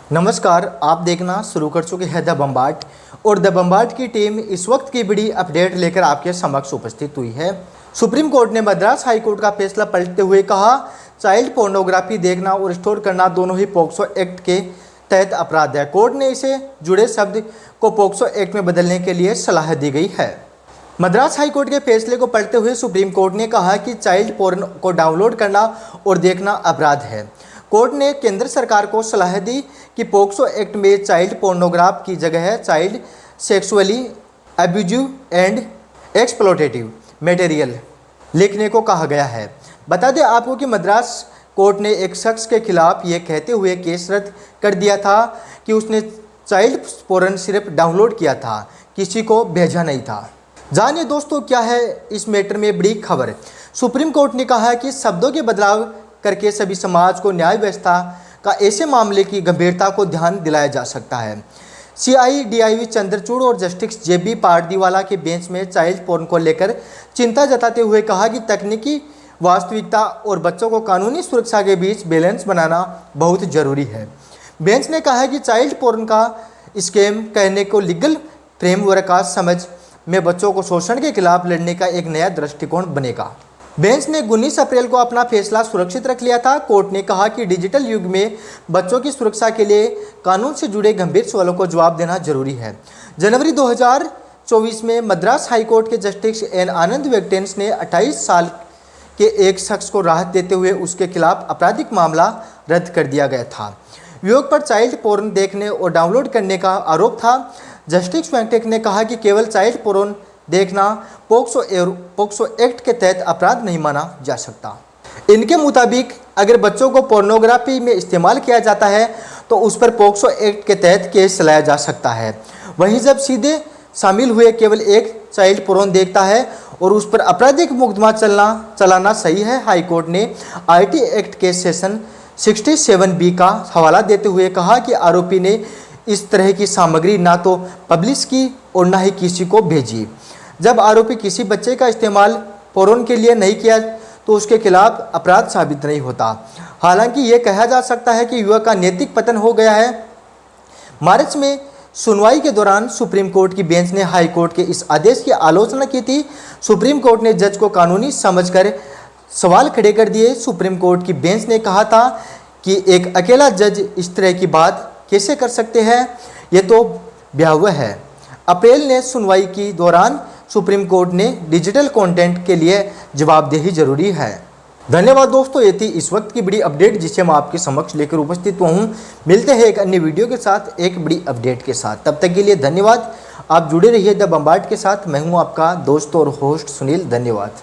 नमस्कार, आप देखना शुरू कर चुके हैं द बम्बाट और द बम्बाट की टीम इस वक्त की बड़ी अपडेट लेकर आपके समक्ष उपस्थित हुई है। सुप्रीम कोर्ट ने मद्रास हाई कोर्ट का फैसला पलटते हुए कहा, चाइल्ड पोर्नोग्राफी देखना और स्टोर करना दोनों ही पोक्सो एक्ट के तहत अपराध है। कोर्ट ने इसे जुड़े शब्द को पोक्सो एक्ट में बदलने के लिए सलाह दी गई है। मद्रास हाई कोर्ट के फैसले को पढ़ते हुए सुप्रीम कोर्ट ने कहा कि चाइल्ड पोर्न को डाउनलोड करना और देखना अपराध है। कोर्ट ने केंद्र सरकार को सलाह दी कि पोक्सो एक्ट में चाइल्ड पोर्नोग्राफ की जगह child sexually abusive and exploitative material लिखने को कहा गया है। बता दें आपको कि मद्रास कोर्ट ने एक शख्स के खिलाफ ये कहते हुए केस रद्द कर दिया था कि उसने चाइल्ड पोर्न सिर्फ डाउनलोड किया था, किसी को भेजा नहीं था। जानिए दोस्तों, क्या है इस मैटर में बड़ी खबर। सुप्रीम कोर्ट ने कहा कि शब्दों के बदलाव करके सभी समाज को न्याय व्यवस्था का ऐसे मामले की गंभीरता को ध्यान दिलाया जा सकता है। CIDIV चंद्रचूड़ और जस्टिस JB पारदीवाला के बेंच में चाइल्ड पोर्न को लेकर चिंता जताते हुए कहा कि तकनीकी वास्तविकता और बच्चों को कानूनी सुरक्षा के बीच बैलेंस बनाना बहुत जरूरी है। बेंच ने कहा कि चाइल्ड पोर्न का स्कैम कहने को लीगल फ्रेमवर्क का समझ में बच्चों को शोषण के खिलाफ लड़ने का एक नया दृष्टिकोण बनेगा। बेंच ने 19 अप्रैल को अपना फैसला सुरक्षित रख लिया था। कोर्ट ने कहा कि डिजिटल युग में बच्चों की सुरक्षा के लिए कानून से जुड़े गंभीर सवालों को जवाब देना जरूरी है। जनवरी 2024 में मद्रास हाईकोर्ट के जस्टिस N आनंद वेंकटेश ने 28 साल के एक शख्स को राहत देते हुए उसके खिलाफ आपराधिक मामला रद्द कर दिया गया था। वियोग पर चाइल्ड पोर्न देखने और डाउनलोड करने का आरोप था। जस्टिस वेंकटेश ने कहा कि केवल चाइल्ड पोर्न देखना पोक्सो एक्ट के तहत अपराध नहीं माना जा सकता। इनके मुताबिक अगर बच्चों को पोर्नोग्राफी में इस्तेमाल किया जाता है तो उस पर पोक्सो एक्ट के तहत केस चलाया जा सकता है। वहीं जब सीधे शामिल हुए केवल एक चाइल्ड पोर्न देखता है और उस पर आपराधिक मुकदमा चलाना सही है। हाईकोर्ट ने IT एक्ट के सेक्शन 67B का हवाला देते हुए कहा कि आरोपी ने इस तरह की सामग्री ना तो पब्लिश की और ना ही किसी को भेजी। जब आरोपी किसी बच्चे का इस्तेमाल पोर्न के लिए नहीं किया तो उसके खिलाफ अपराध साबित नहीं होता। हालांकि ये कहा जा सकता है कि युवक का नैतिक पतन हो गया है। मार्च में सुनवाई के दौरान सुप्रीम कोर्ट की बेंच ने हाई कोर्ट के इस आदेश की आलोचना की थी। सुप्रीम कोर्ट ने जज को कानूनी समझकर सवाल खड़े कर दिए। सुप्रीम कोर्ट की बेंच ने कहा था कि एक अकेला जज इस तरह की बात कैसे कर सकते हैं, ये तो भयावह है। अप्रैल ने सुनवाई के दौरान सुप्रीम कोर्ट ने डिजिटल कंटेंट के लिए जवाबदेही जरूरी है। धन्यवाद दोस्तों, ये थी इस वक्त की बड़ी अपडेट जिसे मैं आपके समक्ष लेकर उपस्थित हुआ हूँ। मिलते हैं एक अन्य वीडियो के साथ, एक बड़ी अपडेट के साथ। तब तक के लिए धन्यवाद। आप जुड़े रहिए द बम्बाट के साथ। मैं हूँ आपका दोस्त और होस्ट सुनील। धन्यवाद।